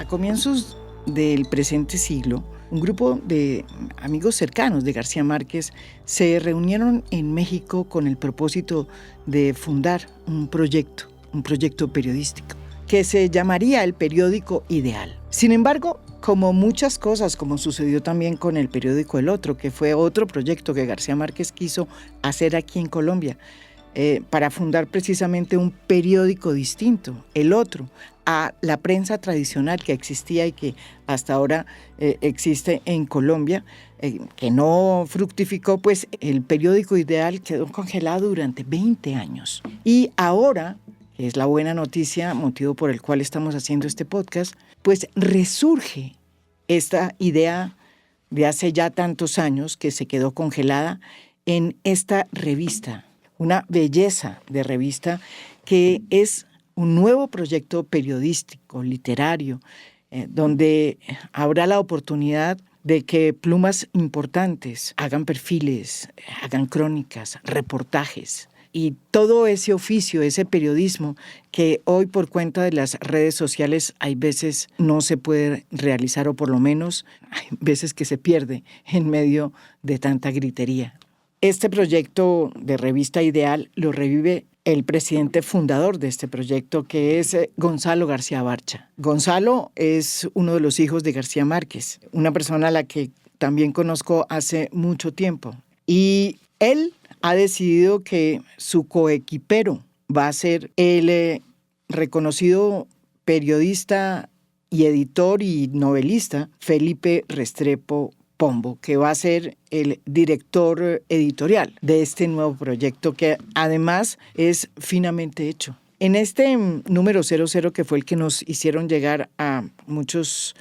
A comienzos del presente siglo, un grupo de amigos cercanos de García Márquez se reunieron en México con el propósito de fundar un proyecto periodístico, que se llamaría el Periódico Ideal. Sin embargo, como muchas cosas, como sucedió también con el periódico El Otro, que fue otro proyecto que García Márquez quiso hacer aquí en Colombia, para fundar precisamente un periódico distinto, El Otro, a la prensa tradicional que existía y que hasta ahora existe en Colombia, que no fructificó, pues el periódico Ideal quedó congelado durante 20 años. Y ahora, que es la buena noticia, motivo por el cual estamos haciendo este podcast, pues resurge esta idea de hace ya tantos años que se quedó congelada en esta revista, una belleza de revista que es un nuevo proyecto periodístico, literario, donde habrá la oportunidad de que plumas importantes hagan perfiles, hagan crónicas, reportajes. Y todo ese oficio, ese periodismo que hoy por cuenta de las redes sociales hay veces no se puede realizar, o por lo menos hay veces que se pierde en medio de tanta gritería. Este proyecto de Revista Ideal lo revive el presidente fundador de este proyecto, que es Gonzalo García Barcha. Gonzalo es uno de los hijos de García Márquez, una persona a la que también conozco hace mucho tiempo. Y él ha decidido que su coequipero va a ser el reconocido periodista y editor y novelista Felipe Restrepo Pombo, que va a ser el director editorial de este nuevo proyecto, que además es finamente hecho. En este número 00, que fue el que nos hicieron llegar a muchos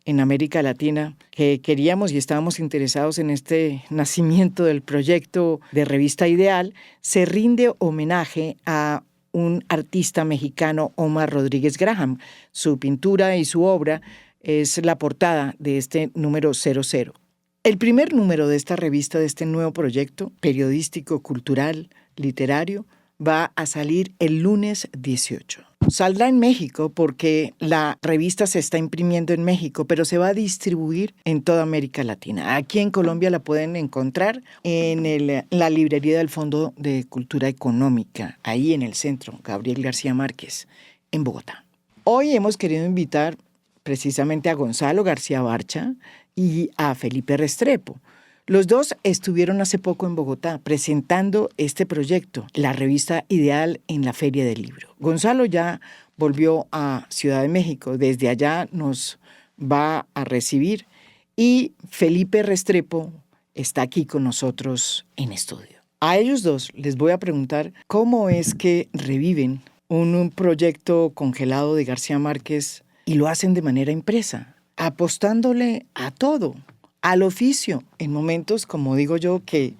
en América Latina, que queríamos y estábamos interesados en este nacimiento del proyecto de Revista Ideal, se rinde homenaje a un artista mexicano, Omar Rodríguez Graham. Su pintura y su obra es la portada de este número 00. El primer número de esta revista, de este nuevo proyecto periodístico, cultural, literario, va a salir el lunes 18. Saldrá en México porque la revista se está imprimiendo en México, pero se va a distribuir en toda América Latina. Aquí en Colombia la pueden encontrar en la librería del Fondo de Cultura Económica, ahí en el centro, Gabriel García Márquez, en Bogotá. Hoy hemos querido invitar precisamente a Gonzalo García Barcha y a Felipe Restrepo. Los dos estuvieron hace poco en Bogotá presentando este proyecto, la Revista Ideal, en la Feria del Libro. Gonzalo ya volvió a Ciudad de México, desde allá nos va a recibir, y Felipe Restrepo está aquí con nosotros en estudio. A ellos dos les voy a preguntar cómo es que reviven un proyecto congelado de García Márquez y lo hacen de manera impresa, apostándole a todo, al oficio, en momentos, como digo yo, que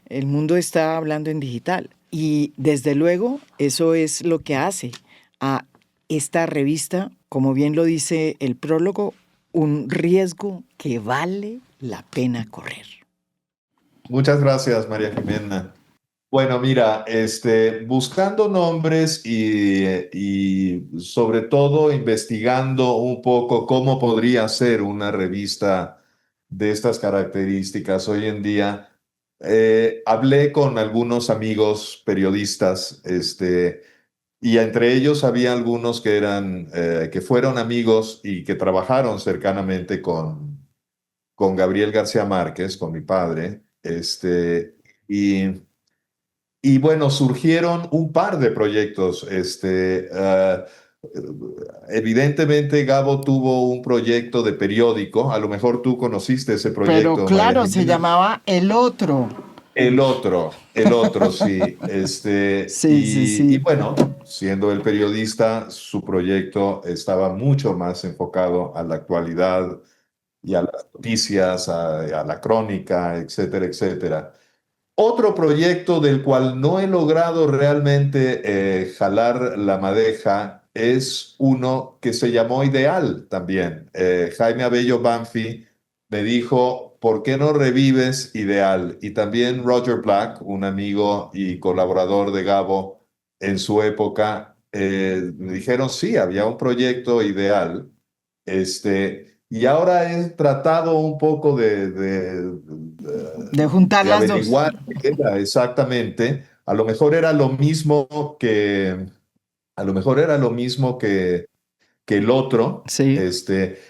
el mundo está hablando en digital. Y desde luego eso es lo que hace a esta revista, como bien lo dice el prólogo, un riesgo que vale la pena correr. Muchas gracias, María Jimena. Bueno, mira, buscando nombres y sobre todo investigando un poco cómo podría ser una revista de estas características hoy en día, hablé con algunos amigos periodistas, y entre ellos había algunos que fueron amigos y que trabajaron cercanamente con Gabriel García Márquez, con mi padre, y y bueno, surgieron un par de proyectos. Evidentemente, Gabo tuvo un proyecto de periódico. A lo mejor tú conociste ese Pero proyecto, María claro, se Jimena. llamaba El Otro. El otro, sí. Sí. Y bueno, siendo el periodista, su proyecto estaba mucho más enfocado a la actualidad y a las noticias, a la crónica, etcétera, etcétera. Otro proyecto del cual no he logrado realmente jalar la madeja es uno que se llamó Ideal también. Jaime Abello Banfi me dijo, ¿por qué no revives Ideal? Y también Roger Black, un amigo y colaborador de Gabo en su época, me dijeron sí, había un proyecto ideal. Y ahora he tratado un poco De juntar de las dos. averiguar qué era exactamente. A lo mejor era lo mismo que el otro. Sí,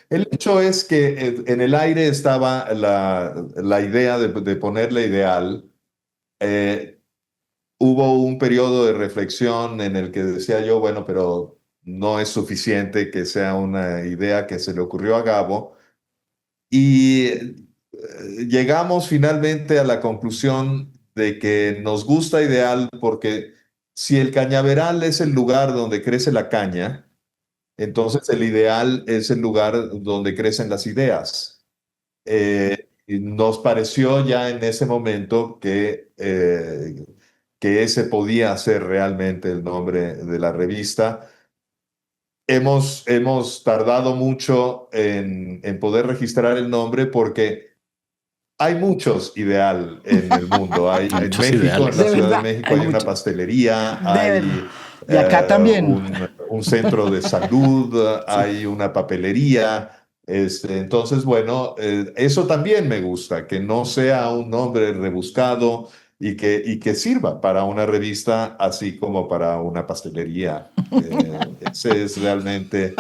El hecho es que en el aire estaba la idea de ponerle ideal. Eh, Hubo un periodo de reflexión en el que decía yo, bueno, pero no es suficiente que sea una idea que se le ocurrió a Gabo. Y llegamos finalmente a la conclusión de que nos gusta ideal porque si el cañaveral es el lugar donde crece la caña, entonces el ideal es el lugar donde crecen las ideas. Y nos pareció ya en ese momento que ese podía ser realmente el nombre de la revista. Hemos tardado mucho en poder registrar el nombre porque hay muchos ideal en el mundo. En Muchos México, en la de ideales. Ciudad de verdad, México, hay hay una muchos. pastelería, De verdad. hay Y acá también. un centro de salud, Sí. hay una papelería. Entonces, bueno, eso también me gusta, que no sea un nombre rebuscado y que sirva para una revista así como para una pastelería. Ese es realmente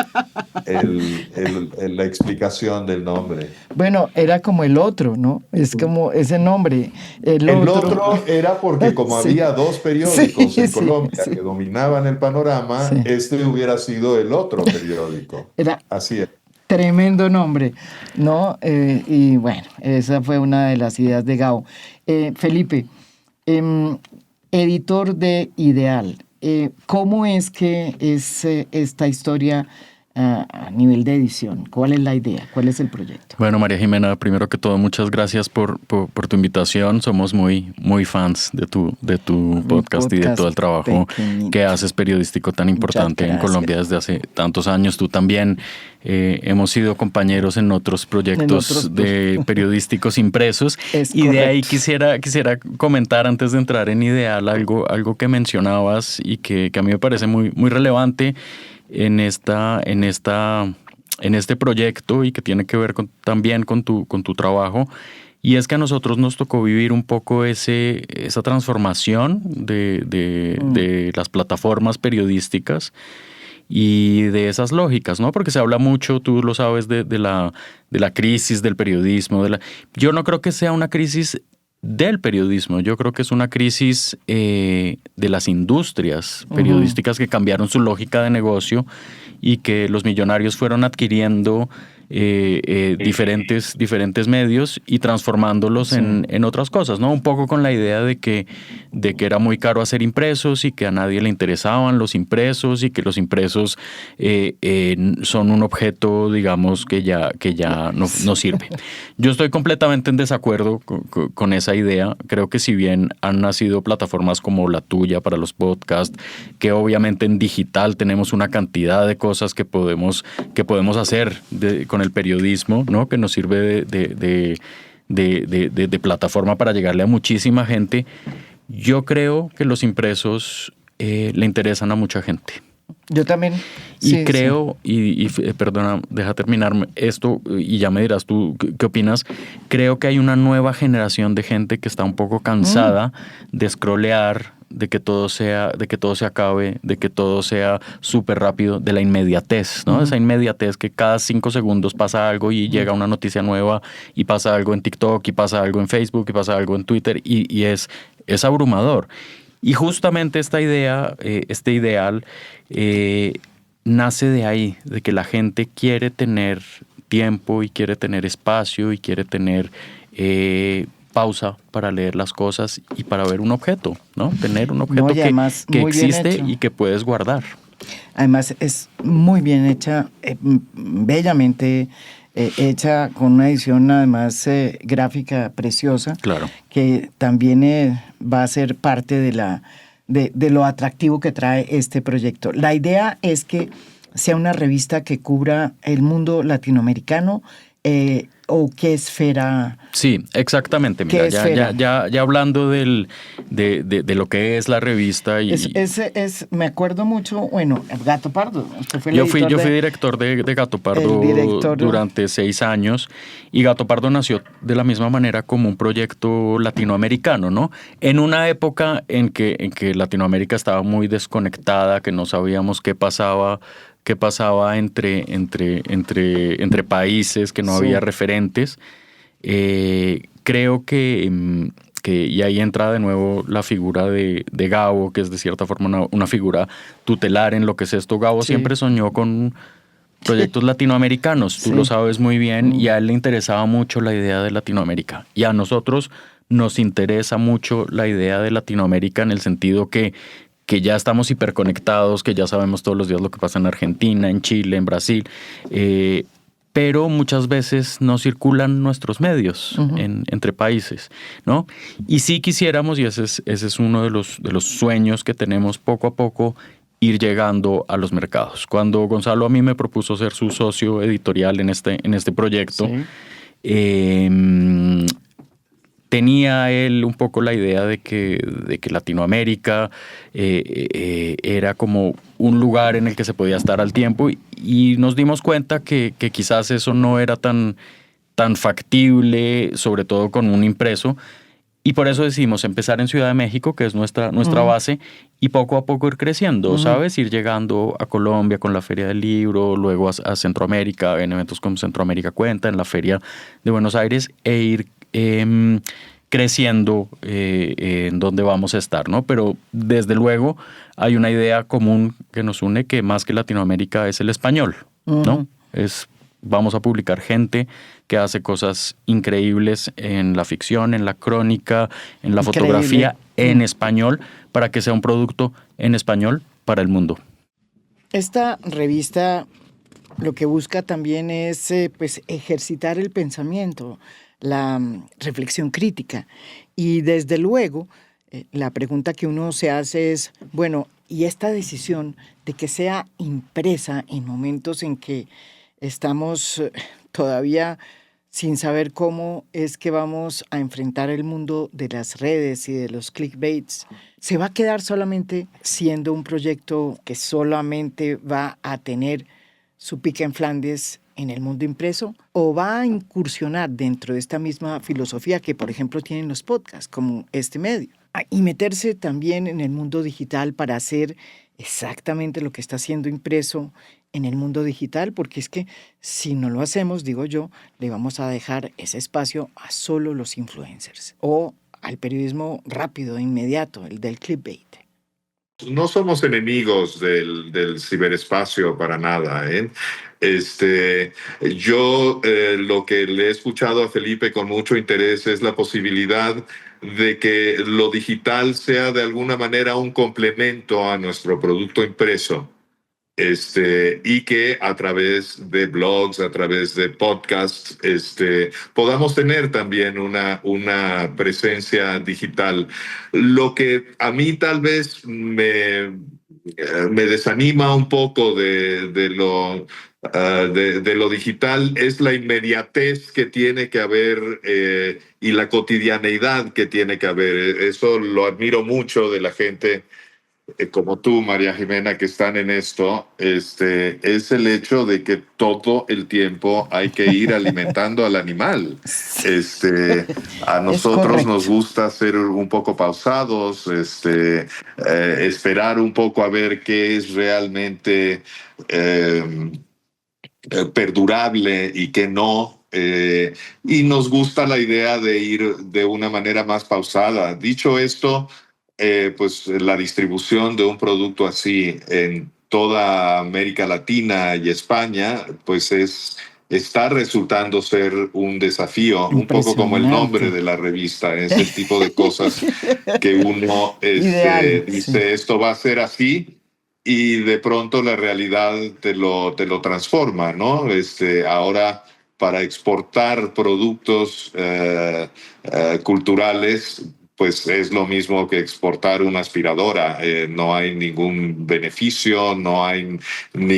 la explicación del nombre. Bueno, era como el otro, ¿no? Es como ese nombre, el El otro. otro era porque como Sí, había dos sí, periódicos en sí, Colombia sí, que dominaban el panorama, sí. este hubiera sido el otro periódico. Era Así es. tremendo nombre, ¿no? Y bueno, esa fue una de las ideas de Gao. Felipe, em, editor de Ideal, ¿cómo es que es esta historia a nivel de edición? ¿Cuál es la idea? ¿Cuál es el proyecto? Bueno, María Jimena, primero que todo, muchas gracias por tu invitación. Somos muy fans de tu Mi podcast y de todo podcast el trabajo pequeñito. que haces periodístico tan Muchas importante en gracias. Colombia desde hace tantos años. Tú también hemos sido compañeros en otros proyectos de periodísticos impresos. Es Y de ahí correcto. quisiera comentar antes de entrar en Ideal algo que mencionabas y que a mí me parece muy relevante en este proyecto y que tiene que ver también con tu trabajo. Y es que a nosotros nos tocó vivir un poco esa transformación de las plataformas periodísticas y de esas lógicas, ¿no? Porque se habla mucho, tú lo sabes, de la crisis del periodismo. Yo no creo que sea una crisis del periodismo, yo creo que es una crisis de las industrias periodísticas que cambiaron su lógica de negocio y que los millonarios fueron adquiriendo diferentes medios y transformándolos Sí. en otras cosas, ¿no? Un poco con la idea de que era muy caro hacer impresos y que a nadie le interesaban los impresos y que los impresos son un objeto, digamos, que ya no sirve. Yo estoy completamente en desacuerdo con esa idea. Creo que si bien han nacido plataformas como la tuya para los podcasts, que obviamente en digital tenemos una cantidad de cosas que podemos hacer con el periodismo, ¿no? Que nos sirve de plataforma para llegarle a muchísima gente. Yo creo que los impresos le interesan a mucha gente. Yo también. Y Sí, creo, perdona, deja terminar esto y ya me dirás tú qué opinas. Creo que hay una nueva generación de gente que está un poco cansada de scrollear, de que todo se acabe, de que todo sea súper rápido, de la inmediatez, ¿no? Esa inmediatez que cada 5 segundos pasa algo y llega una noticia nueva y pasa algo en TikTok y pasa algo en Facebook y pasa algo en Twitter y es abrumador. Y justamente esta idea, este ideal, nace de ahí, de que la gente quiere tener tiempo y quiere tener espacio y quiere tener pausa para leer las cosas y para ver un objeto, ¿no? Tener un objeto y además, que muy bien existe hecho. y que puedes guardar. Además es muy bien hecha, bellamente hecha con una edición además gráfica preciosa, Claro. que también va a ser parte de lo atractivo que trae este proyecto. La idea es que sea una revista que cubra el mundo latinoamericano ¿O qué esfera? Sí, exactamente. Mira, ya hablando de lo que es la revista me acuerdo mucho, bueno, Gato Pardo. Usted fue el yo fui editor director de Gato Pardo director durante 6 años, y Gato Pardo nació de la misma manera como un proyecto latinoamericano, ¿no? En una época en que Latinoamérica estaba muy desconectada, que no sabíamos qué pasaba entre países, que no había referentes. Creo que y ahí entra de nuevo la figura de Gabo, que es de cierta forma una figura tutelar en lo que es esto. Gabo siempre soñó con proyectos latinoamericanos, tú lo sabes muy bien, y a él le interesaba mucho la idea de Latinoamérica. Y a nosotros nos interesa mucho la idea de Latinoamérica en el sentido que ya estamos hiperconectados, que ya sabemos todos los días lo que pasa en Argentina, en Chile, en Brasil, pero muchas veces no circulan nuestros medios entre países, ¿no? Y sí quisiéramos, y ese es uno de los sueños que tenemos poco a poco, ir llegando a los mercados. Cuando Gonzalo a mí me propuso ser su socio editorial en este proyecto, tenía él un poco la idea de que Latinoamérica era como un lugar en el que se podía estar al tiempo, y nos dimos cuenta que quizás eso no era tan factible, sobre todo con un impreso, y por eso decidimos empezar en Ciudad de México, que es nuestra base, y poco a poco ir creciendo, ¿sabes? Ir llegando a Colombia con la Feria del Libro, luego a Centroamérica, en eventos como Centroamérica Cuenta, en la Feria de Buenos Aires, e ir creciendo en donde vamos a estar, ¿no? Pero desde luego hay una idea común que nos une, que más que Latinoamérica es el español, ¿no? Vamos a publicar gente que hace cosas increíbles en la ficción, en la crónica, en la fotografía, en español, para que sea un producto en español para el mundo. Esta revista lo que busca también es pues, ejercitar el pensamiento, la reflexión crítica. Y desde luego, la pregunta que uno se hace es, bueno, ¿y esta decisión de que sea impresa en momentos en que estamos todavía sin saber cómo es que vamos a enfrentar el mundo de las redes y de los clickbaits, se va a quedar solamente siendo un proyecto que solamente va a tener su pica en Flandes en el mundo impreso, o va a incursionar dentro de esta misma filosofía que, por ejemplo, tienen los podcasts, como este medio, y meterse también en el mundo digital para hacer exactamente lo que está siendo impreso en el mundo digital, porque es que si no lo hacemos, digo yo, le vamos a dejar ese espacio a solo los influencers o al periodismo rápido, inmediato, el del clickbait. No somos enemigos del ciberespacio para nada, ¿eh? Yo lo que le he escuchado a Felipe con mucho interés es la posibilidad de que lo digital sea de alguna manera un complemento a nuestro producto impreso. Y que a través de blogs, a través de podcasts, podamos tener también una presencia digital. Lo que a mí tal vez me desanima un poco de lo digital es la inmediatez que tiene que haber y la cotidianeidad que tiene que haber. Eso lo admiro mucho de la gente como tú, María Jimena, que están en esto, es el hecho de que todo el tiempo hay que ir alimentando al animal. A nosotros nos gusta ser un poco pausados, esperar un poco a ver qué es realmente perdurable y qué no. Y nos gusta la idea de ir de una manera más pausada. Dicho esto, pues la distribución de un producto así en toda América Latina y España, pues está resultando ser un desafío, un poco como el nombre de la revista, es el tipo de cosas que uno dice, esto va a ser así, y de pronto la realidad te lo transforma, ¿no? Ahora, para exportar productos culturales, pues es lo mismo que exportar una aspiradora. No hay ningún beneficio, no hay no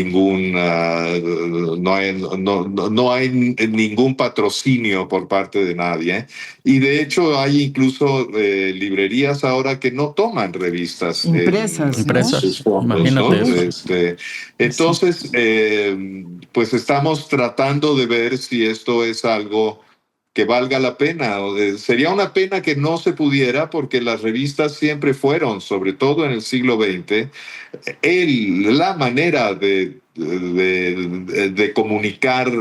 hay ningún patrocinio por parte de nadie. Y de hecho hay incluso librerías ahora que no toman revistas impresas, Impresas, sus fondos, imagínate ¿no? eso. Entonces, pues estamos tratando de ver si esto es algo que valga la pena. Sería una pena que no se pudiera, porque las revistas siempre fueron, sobre todo en el siglo XX, la manera de comunicar,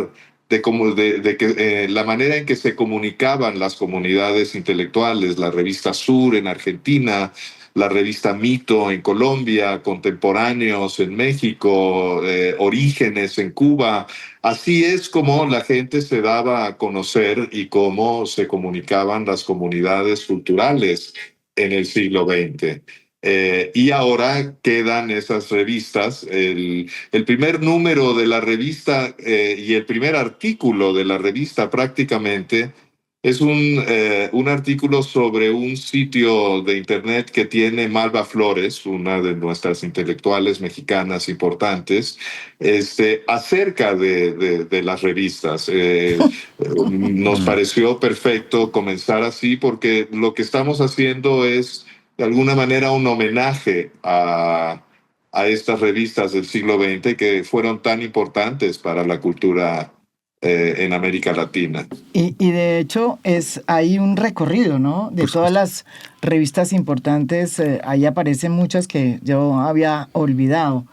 la manera en que se comunicaban las comunidades intelectuales, la revista Sur en Argentina, la revista Mito en Colombia, Contemporáneos en México, Orígenes en Cuba. Así es como la gente se daba a conocer y cómo se comunicaban las comunidades culturales en el siglo XX. Y ahora quedan esas revistas. El primer número de la revista y el primer artículo de la revista prácticamente es un artículo sobre un sitio de internet que tiene Malva Flores, una de nuestras intelectuales mexicanas importantes, acerca de las revistas. Nos pareció perfecto comenzar así, porque lo que estamos haciendo es de alguna manera un homenaje a estas revistas del siglo XX que fueron tan importantes para la cultura en América Latina. Y de hecho hay un recorrido, ¿no? De todas las revistas importantes, ahí aparecen muchas que yo había olvidado.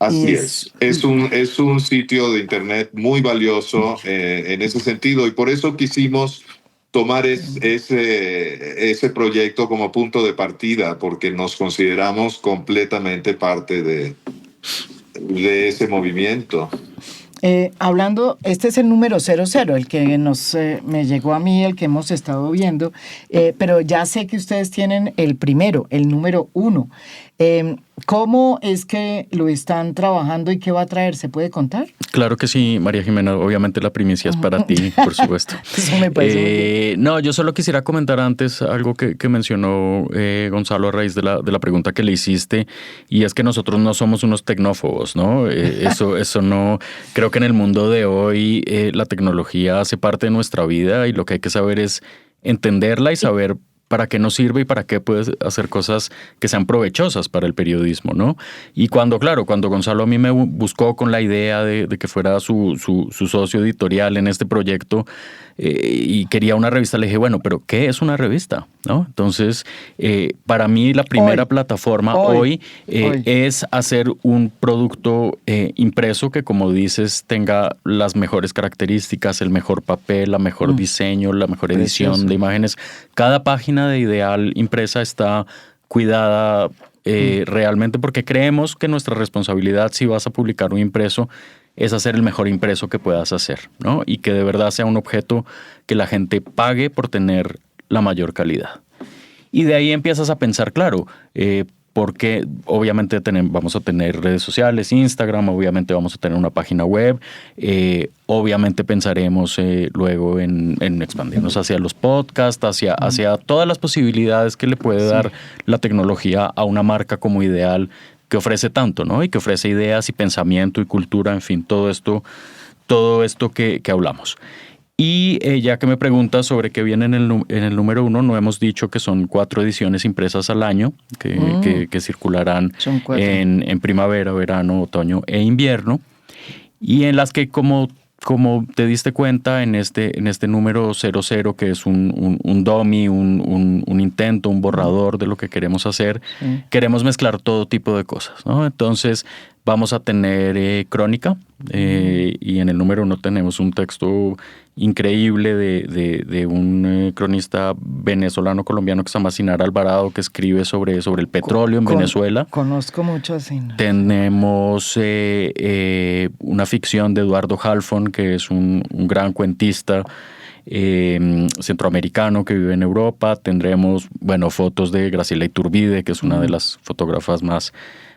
Así es. Es un sitio de internet muy valioso en ese sentido, y por eso quisimos tomar ese proyecto como punto de partida, porque nos consideramos completamente parte de ese movimiento. Hablando, este es el número 00, el que me llegó a mí, el que hemos estado viendo, pero ya sé que ustedes tienen el primero, el número 1. ¿Cómo es que lo están trabajando y qué va a traer? ¿Se puede contar? Claro que sí, María Jimena. Obviamente la primicia es para ti, por supuesto. Eso me parece muy bien. No, yo solo quisiera comentar antes algo que mencionó Gonzalo a raíz de la pregunta que le hiciste, y es que nosotros no somos unos tecnófobos, ¿no? Eso no. Creo que en el mundo de hoy la tecnología hace parte de nuestra vida, y lo que hay que saber es entenderla y saber para qué nos sirve y para qué puedes hacer cosas que sean provechosas para el periodismo, ¿no? Y cuando Gonzalo a mí me buscó con la idea de que fuera su socio editorial en este proyecto, y quería una revista, le dije, bueno, pero ¿qué es una revista? ¿No? Entonces, para mí la primera plataforma hoy es hacer un producto impreso que, como dices, tenga las mejores características, el mejor papel, la mejor diseño, la mejor edición de imágenes. Cada página de Ideal impresa está cuidada realmente, porque creemos que nuestra responsabilidad, si vas a publicar un impreso, es hacer el mejor impreso que puedas hacer, ¿no? Y que de verdad sea un objeto que la gente pague por tener la mayor calidad. Y de ahí empiezas a pensar, claro, porque obviamente vamos a tener redes sociales, Instagram, obviamente vamos a tener una página web, obviamente pensaremos luego en expandirnos hacia los podcasts, hacia todas las posibilidades que le puede dar la tecnología a una marca como Ideal, que ofrece tanto, ¿no? Y que ofrece ideas y pensamiento y cultura, en fin, todo esto que hablamos. Y ya que me preguntas sobre qué viene en el número 1, no hemos dicho que son 4 ediciones impresas al año que circularán en primavera, verano, otoño e invierno, y en las que, como te diste cuenta en este número 00, que es un dummy, un intento, un borrador de lo que queremos hacer, queremos mezclar todo tipo de cosas, ¿no? Entonces vamos a tener crónica, y en el número 1 tenemos un texto increíble de un cronista venezolano-colombiano que se llama Sinar Alvarado, que escribe sobre el petróleo en Venezuela. Conozco mucho así, ¿no? Tenemos una ficción de Eduardo Halfon, que es un gran cuentista centroamericano que vive en Europa. Tendremos, fotos de Graciela Iturbide, que es una de las fotógrafas más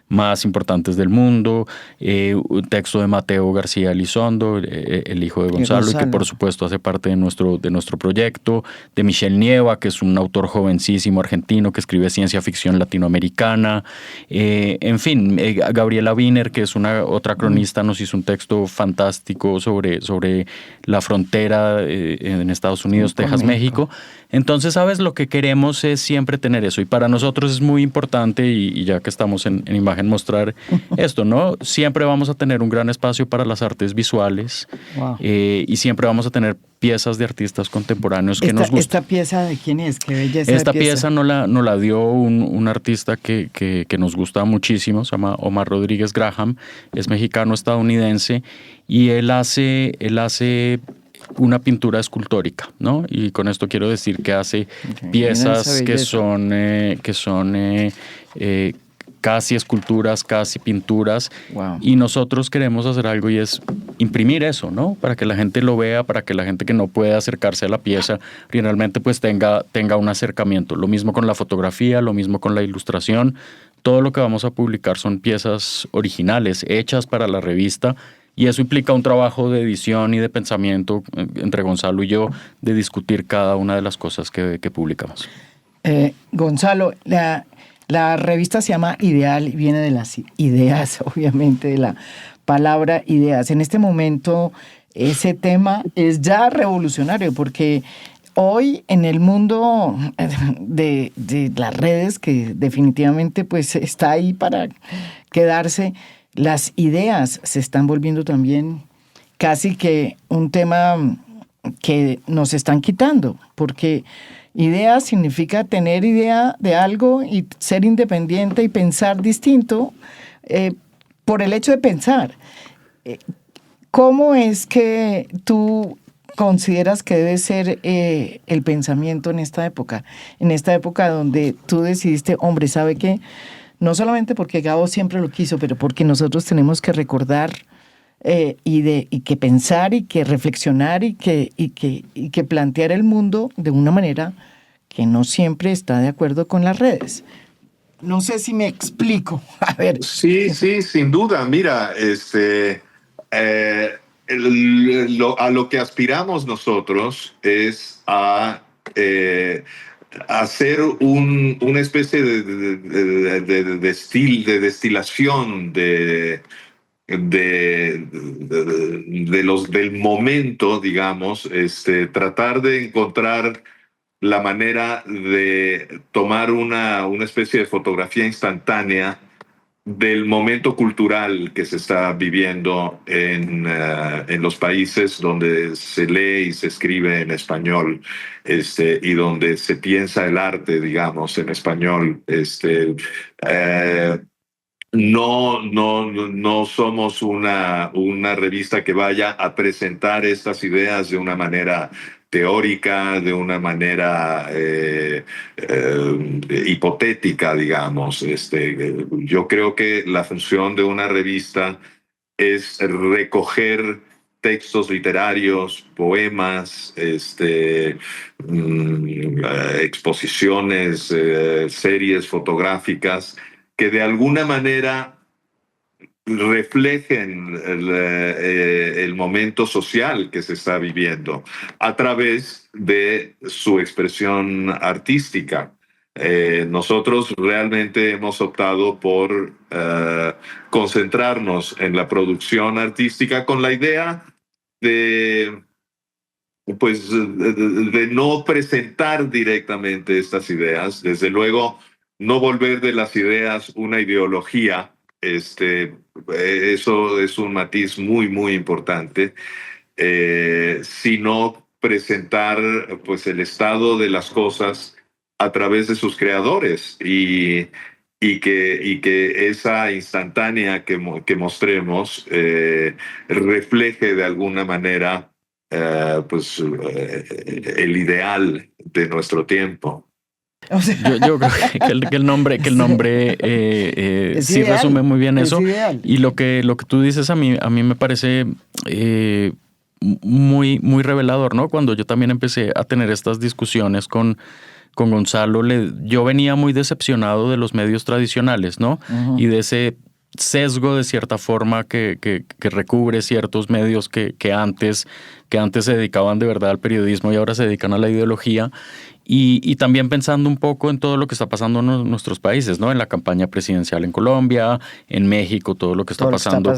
más importantes del mundo, un texto de Mateo García Elizondo, el hijo de Gonzalo, y que por supuesto hace parte de nuestro proyecto, de Michel Nieva, que es un autor jovencísimo argentino que escribe ciencia ficción latinoamericana, en fin, Gabriela Wiener, que es otra cronista, nos hizo un texto fantástico sobre la frontera en Estados Unidos, Texas, México. Entonces, ¿sabes? Lo que queremos es siempre tener eso, y para nosotros es muy importante, y ya que estamos en imagen, mostrar esto, ¿no? Siempre vamos a tener un gran espacio para las artes visuales. Wow. Y siempre vamos a tener piezas de artistas contemporáneos que nos gustan. ¿Esta pieza de quién es? ¿Qué belleza Esta de pieza? pieza nos la dio un artista que nos gusta muchísimo, se llama Omar Rodríguez Graham, es mexicano-estadounidense, y él hace una pintura escultórica, ¿no? Y con esto quiero decir que hace piezas que son casi esculturas, casi pinturas. Wow. Y nosotros queremos hacer algo, y es imprimir eso, ¿no? Para que la gente lo vea, para que la gente que no puede acercarse a la pieza realmente pues tenga un acercamiento. Lo mismo con la fotografía, lo mismo con la ilustración. Todo lo que vamos a publicar son piezas originales, hechas para la revista, y eso implica un trabajo de edición y de pensamiento entre Gonzalo y yo, de discutir cada una de las cosas que publicamos. Gonzalo, la revista se llama Ideal y viene de las ideas, obviamente, de la palabra ideas. En este momento, ese tema es ya revolucionario, porque hoy en el mundo de las redes, que definitivamente pues está ahí para quedarse, las ideas se están volviendo también casi que un tema que nos están quitando, porque idea significa tener idea de algo y ser independiente y pensar distinto por el hecho de pensar. ¿Cómo es que tú consideras que debe ser el pensamiento en esta época? En esta época donde tú decidiste, hombre, ¿sabe qué? No solamente porque Gabo siempre lo quiso, pero porque nosotros tenemos que recordar y que pensar y que reflexionar y que plantear el mundo de una manera que no siempre está de acuerdo con las redes. No sé si me explico. A ver. Sí, sin duda. Mira, a lo que aspiramos nosotros es a hacer una especie de destilación del momento, digamos, tratar de encontrar la manera de tomar una especie de fotografía instantánea del momento cultural que se está viviendo en los países donde se lee y se escribe en español, y donde se piensa el arte, digamos, en español. No somos una revista que vaya a presentar estas ideas de una manera teórica, de una manera hipotética, digamos. Yo creo que la función de una revista es recoger textos literarios, poemas, exposiciones, series fotográficas, que de alguna manera reflejen el momento social que se está viviendo a través de su expresión artística. Nosotros realmente hemos optado por concentrarnos en la producción artística con la idea de no presentar directamente estas ideas, desde luego no volver de las ideas una ideología. Eso es un matiz muy, muy importante, sino presentar pues el estado de las cosas a través de sus creadores y que esa instantánea que mostremos refleje que de alguna manera el ideal de nuestro tiempo. O sea, yo creo que el nombre sí ideal, resume muy bien eso. Ideal. Y lo que tú dices a mí me parece muy, muy revelador, ¿no? Cuando yo también empecé a tener estas discusiones con con Gonzalo, yo venía muy decepcionado de los medios tradicionales, ¿no? Y de ese sesgo de cierta forma que recubre ciertos medios que antes se dedicaban de verdad al periodismo y ahora se dedican a la ideología. Y también pensando un poco en todo lo que está pasando en nuestros países, ¿no? En la campaña presidencial en Colombia, en México, todo lo que está pasando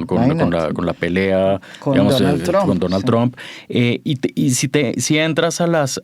con la pelea, con digamos, Donald Trump. con Donald Trump. Y si entras a las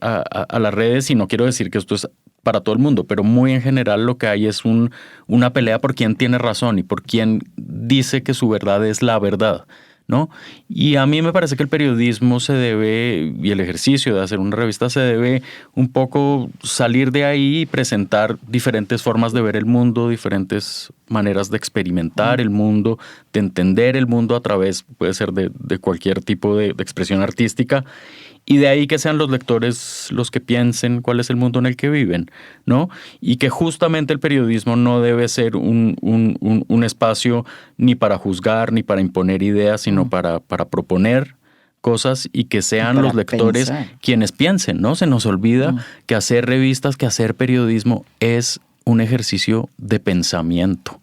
redes, y no quiero decir que esto es para todo el mundo, pero muy en general lo que hay es una pelea por quién tiene razón y por quién dice que su verdad es la verdad, ¿no? Y a mí me parece que el periodismo se debe, y el ejercicio de hacer una revista se debe un poco salir de ahí y presentar diferentes formas de ver el mundo, diferentes maneras de experimentar el mundo, de entender el mundo a través, puede ser de cualquier tipo de expresión artística. Y de ahí que sean los lectores los que piensen cuál es el mundo en el que viven, ¿no? Y que justamente el periodismo no debe ser un espacio ni para juzgar, ni para imponer ideas, sino para proponer cosas y que sean los lectores quienes piensen, ¿no? Se nos olvida que hacer revistas, que hacer periodismo es un ejercicio de pensamiento.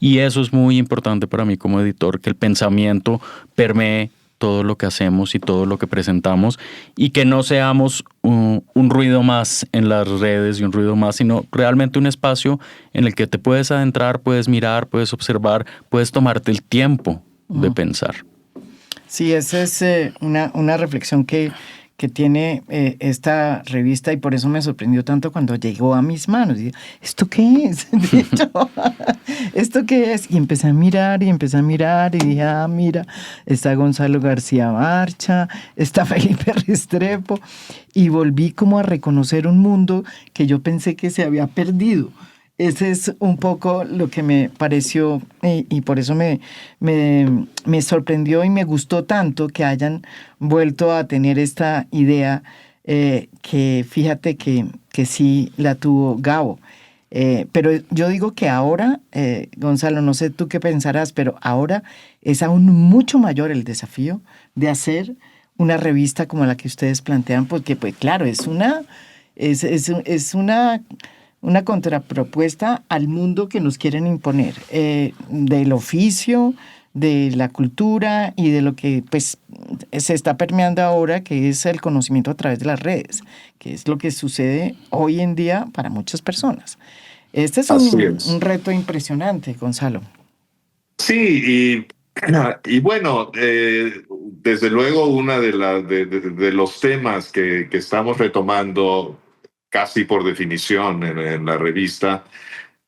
Y eso es muy importante para mí como editor, que el pensamiento permee todo lo que hacemos y todo lo que presentamos y que no seamos un ruido más en las redes y un ruido más, sino realmente un espacio en el que te puedes adentrar, puedes mirar, puedes observar, puedes tomarte el tiempo de pensar. Sí, esa es una reflexión que tiene esta revista y por eso me sorprendió tanto cuando llegó a mis manos. Y, ¿esto qué es? ¿Esto qué es? Y empecé a mirar y dije, mira, está Gonzalo García Barcha, está Felipe Restrepo, y volví como a reconocer un mundo que yo pensé que se había perdido. Ese es un poco lo que me pareció y por eso me sorprendió y me gustó tanto que hayan vuelto a tener esta idea que fíjate que sí la tuvo Gabo. Pero yo digo que ahora, Gonzalo, no sé tú qué pensarás, pero ahora es aún mucho mayor el desafío de hacer una revista como la que ustedes plantean, porque pues claro, es una contrapropuesta al mundo que nos quieren imponer, del oficio, de la cultura y de lo que pues se está permeando ahora, que es el conocimiento a través de las redes, que es lo que sucede hoy en día para muchas personas. Este es un reto impresionante, Gonzalo. Sí, y bueno, desde luego uno de los temas que estamos retomando casi por definición en la revista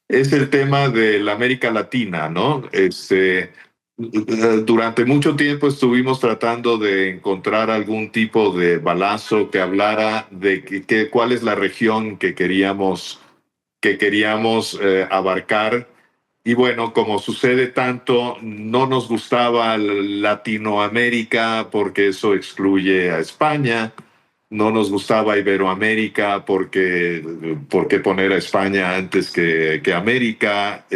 es el tema de la América Latina, ¿no? Durante mucho tiempo estuvimos tratando de encontrar algún tipo de balazo que hablara de cuál es la región que queríamos abarcar. Y bueno, como sucede tanto, no nos gustaba Latinoamérica porque eso excluye a España. No nos gustaba Iberoamérica porque poner a España antes que América.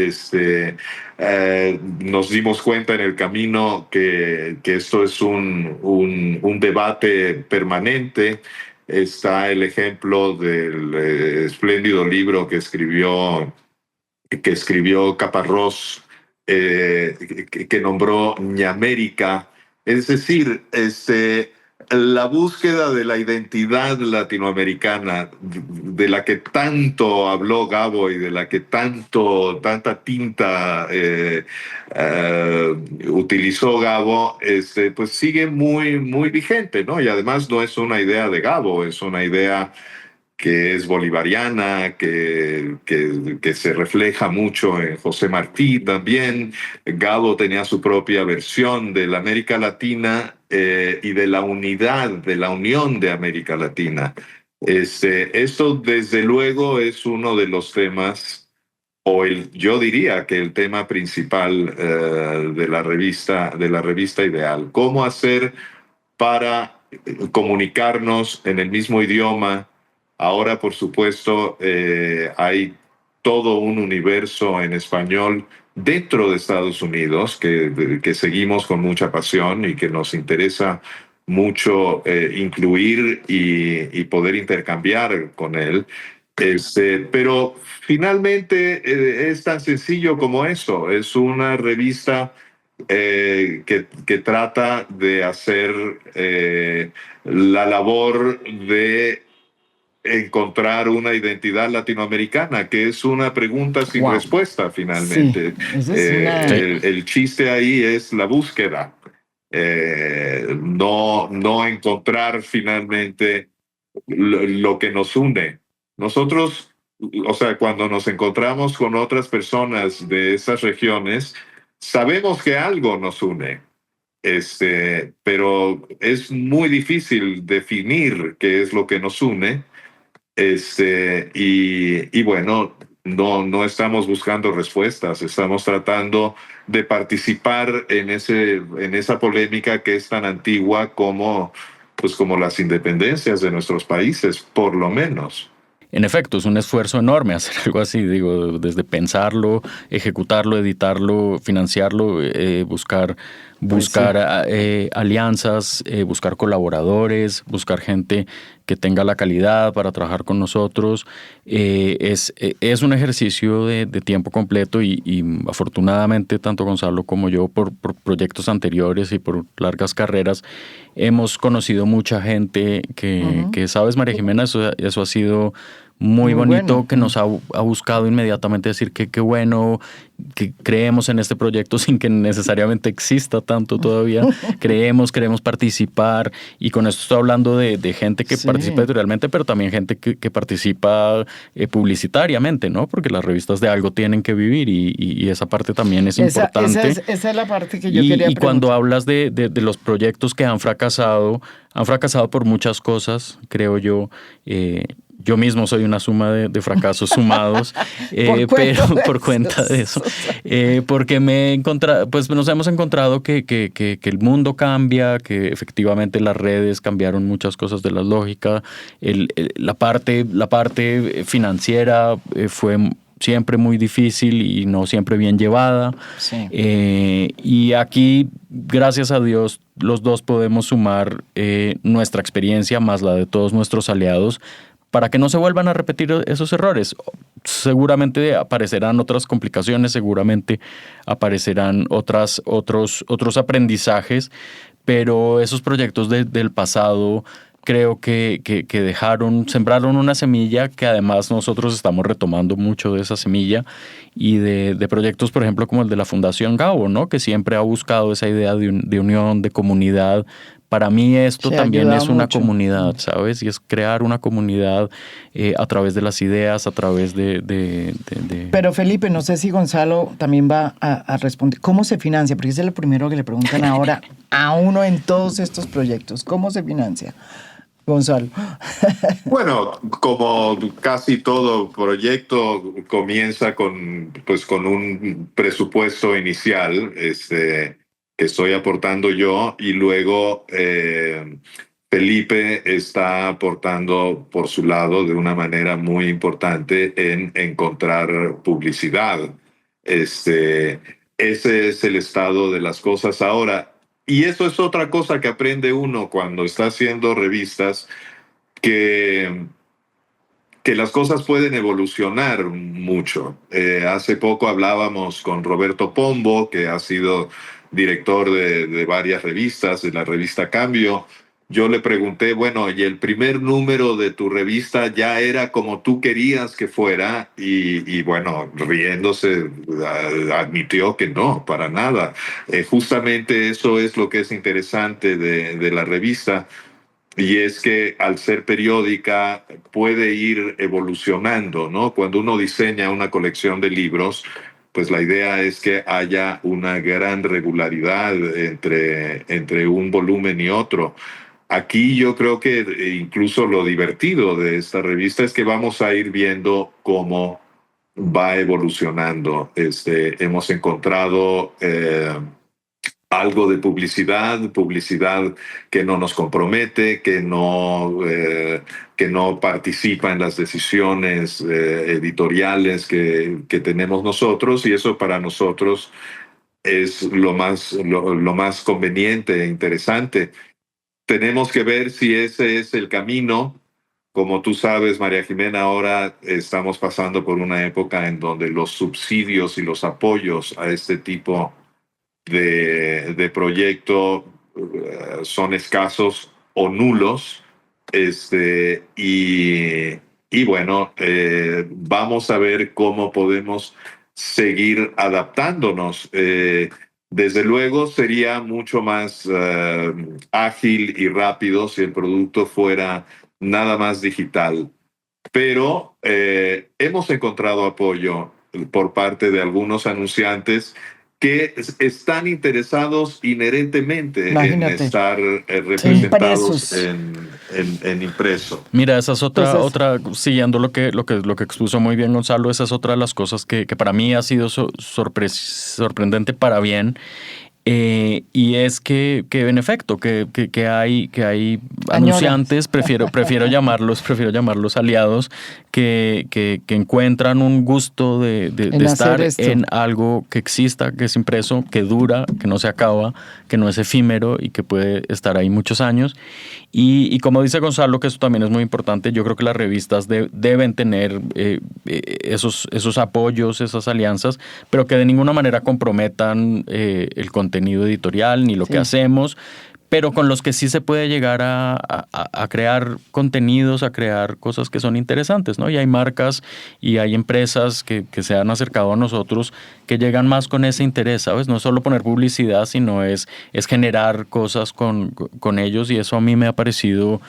Nos dimos cuenta en el camino que esto es un debate permanente. Está el ejemplo del espléndido libro que escribió Caparrós, que nombró Ñamérica. Es decir, la búsqueda de la identidad latinoamericana, de la que tanto habló Gabo y de la que tanta tinta utilizó Gabo, pues sigue muy, muy vigente, ¿no? Y además no es una idea de Gabo, es una idea que es bolivariana, que se refleja mucho en José Martí también. Gabo tenía su propia versión de la América Latina y de la unidad, de la unión de América Latina. Esto desde luego es uno de los temas, yo diría que el tema principal de la revista Ideal. ¿Cómo hacer para comunicarnos en el mismo idioma? Ahora, por supuesto, hay todo un universo en español dentro de Estados Unidos que seguimos con mucha pasión y que nos interesa mucho incluir y poder intercambiar con él. Pero finalmente es tan sencillo como eso. Es una revista que trata de hacer la labor de encontrar una identidad latinoamericana, que es una pregunta sin Wow. respuesta Sí, finalmente. esa es una... Sí. El chiste ahí es la búsqueda, no encontrar finalmente lo que nos une. Nosotros, o sea, cuando nos encontramos con otras personas de esas regiones, sabemos que algo nos une. Pero es muy difícil definir qué es lo que nos une. Y bueno, no estamos buscando respuestas, estamos tratando de participar en esa polémica que es tan antigua como, pues, como las independencias de nuestros países, por lo menos. En efecto, es un esfuerzo enorme hacer algo así, digo, desde pensarlo, ejecutarlo, editarlo, financiarlo, buscar Pues sí. alianzas, buscar colaboradores, buscar gente que tenga la calidad para trabajar con nosotros. Es un ejercicio de tiempo completo y afortunadamente tanto Gonzalo como yo por proyectos anteriores y por largas carreras hemos conocido mucha gente que sabes, María Jimena, eso ha sido muy Muy bonito, bueno. que nos ha buscado inmediatamente decir que qué bueno, que creemos en este proyecto sin que necesariamente exista tanto todavía. Queremos participar, y con esto estoy hablando de gente que Sí. participa editorialmente, pero también gente que participa publicitariamente, ¿no? Porque las revistas de algo tienen que vivir y esa parte también es importante. Esa es la parte que yo quería Y cuando preguntar. hablas de los proyectos que han fracasado por muchas cosas, creo yo. Yo mismo soy una suma de fracasos sumados, Por cuenta pero de por cuenta de eso, eso. porque me he encontrado, pues nos hemos encontrado que el mundo cambia, que efectivamente las redes cambiaron muchas cosas de la lógica, la parte financiera fue siempre muy difícil y no siempre bien llevada. Sí. Y aquí, gracias a Dios, los dos podemos sumar nuestra experiencia más la de todos nuestros aliados para que no se vuelvan a repetir esos errores. Seguramente aparecerán otras complicaciones, seguramente aparecerán otros aprendizajes, pero esos proyectos del pasado creo que sembraron una semilla que además nosotros estamos retomando mucho de esa semilla y de proyectos, por ejemplo, como el de la Fundación Gabo, ¿no? Que siempre ha buscado esa idea de unión, de comunidad. Para mí esto Se ha también ayudado es una mucho. comunidad, ¿sabes? Y es crear una comunidad a través de las ideas, a través Pero Felipe, no sé si Gonzalo también va a responder. ¿Cómo se financia? Porque ese es lo primero que le preguntan ahora a uno en todos estos proyectos. ¿Cómo se financia? Gonzalo. Bueno, como casi todo proyecto comienza pues, con un presupuesto inicial, que estoy aportando yo, y luego Felipe está aportando por su lado de una manera muy importante en encontrar publicidad. Ese es el estado de las cosas ahora. Y eso es otra cosa que aprende uno cuando está haciendo revistas, que, que las cosas pueden evolucionar mucho. Hace poco hablábamos con Roberto Pombo, que ha sido director de varias revistas, de la revista Cambio. Yo le pregunté, bueno, ¿y el primer número de tu revista ya era como tú querías que fuera? Y bueno, riéndose, admitió que no, para nada. Justamente eso es lo que es interesante de la revista, y es que al ser periódica puede ir evolucionando, ¿no? Cuando uno diseña una colección de libros, pues la idea es que haya una gran regularidad entre un volumen y otro. Aquí yo creo que incluso lo divertido de esta revista es que vamos a ir viendo cómo va evolucionando. Hemos encontrado algo de publicidad que no nos compromete, que no participa en las decisiones editoriales que tenemos nosotros, y eso para nosotros es lo más conveniente e interesante. tenemos que ver si ese es el camino. Como tú sabes, María Jimena, ahora estamos pasando por una época en donde los subsidios y los apoyos a este tipo de proyecto son escasos o nulos. Y bueno, vamos a ver cómo podemos seguir adaptándonos. Desde luego sería mucho más ágil y rápido si el producto fuera nada más digital, pero hemos encontrado apoyo por parte de algunos anunciantes que están interesados inherentemente Imagínate. en estar representados en impreso. Mira, esa es Entonces, otra, siguiendo lo que expuso muy bien Gonzalo, esa es otra de las cosas que para mí ha sido sorprendente para bien. Y es que en efecto, que hay anunciantes, prefiero llamarlos aliados, que encuentran un gusto de estar en algo que exista, que es impreso, que dura, que no se acaba, que no es efímero y que puede estar ahí muchos años. Y como dice Gonzalo, que eso también es muy importante, yo creo que las revistas deben tener esos apoyos, esas alianzas, pero que de ninguna manera comprometan el contenido editorial ni lo que hacemos, pero con los que sí se puede llegar a crear contenidos, a crear cosas que son interesantes, ¿no? Y hay marcas y hay empresas que se han acercado a nosotros que llegan más con ese interés, ¿sabes? No es solo poner publicidad, sino es generar cosas con ellos, y eso a mí me ha parecido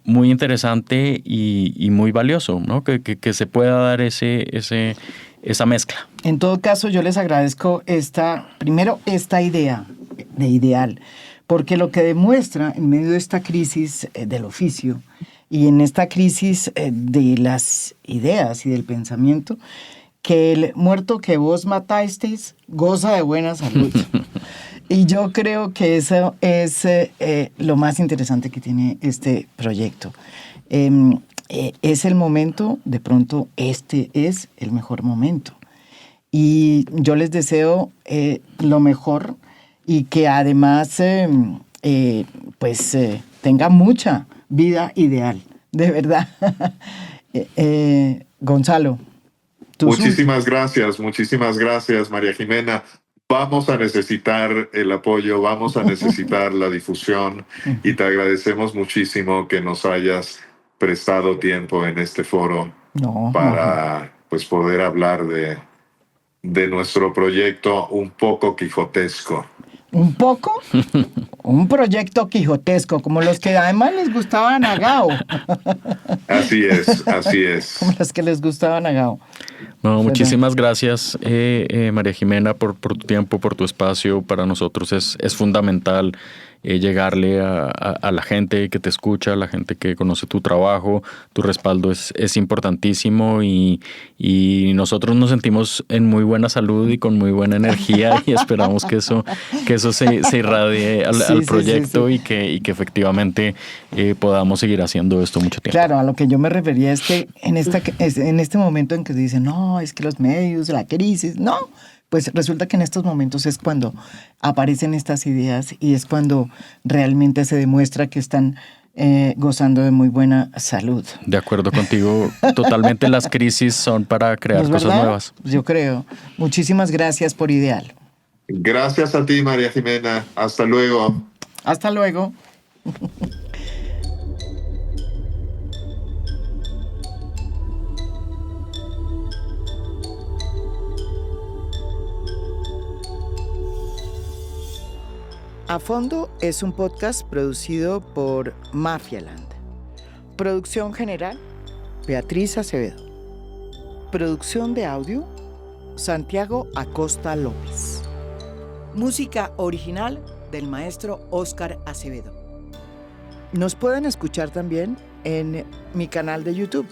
muy interesante y muy valioso, ¿no? Que se pueda dar esa mezcla. En todo caso, yo les agradezco primero esta idea de ideal, porque lo que demuestra en medio de esta crisis del oficio y en esta crisis de las ideas y del pensamiento, que el muerto que vos matasteis goza de buena salud. Y yo creo que eso es lo más interesante que tiene este proyecto. Es el momento, de pronto este es el mejor momento. Y yo les deseo lo mejor, y que además tenga mucha vida ideal, de verdad. Gonzalo. Muchísimas gracias, María Jimena. Vamos a necesitar el apoyo, vamos a necesitar la difusión, y te agradecemos muchísimo que nos hayas prestado tiempo en este foro para pues poder hablar de nuestro proyecto un poco quijotesco. ¿Un poco? Un proyecto quijotesco, como los que además les gustaban a Gao. Así es. Como los que les gustaban a Gao. No, muchísimas gracias, María Jimena, por tu tiempo, por tu espacio. Para nosotros es fundamental llegarle a la gente que te escucha, a la gente que conoce tu trabajo. Tu respaldo es importantísimo, y nosotros nos sentimos en muy buena salud y con muy buena energía, y esperamos que eso se irradie al proyecto. Y que efectivamente podamos seguir haciendo esto mucho tiempo. Claro, a lo que yo me refería es que en este momento en que se dice, no, es que los medios, la crisis, no. Pues resulta que en estos momentos es cuando aparecen estas ideas, y es cuando realmente se demuestra que están gozando de muy buena salud. De acuerdo contigo, totalmente. Las crisis son para crear cosas nuevas. Yo creo. Muchísimas gracias por Ideal. Gracias a ti, María Jimena. Hasta luego. Hasta luego. A Fondo es un podcast producido por Mafialand. Producción general, Beatriz Acevedo. Producción de audio, Santiago Acosta López. Música original del maestro Óscar Acevedo. Nos pueden escuchar también en mi canal de YouTube.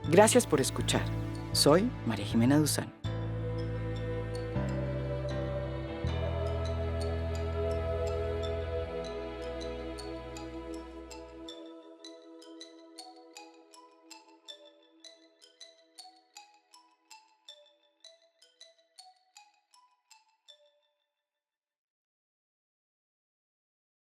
Gracias por escuchar. Soy María Jimena Duzán.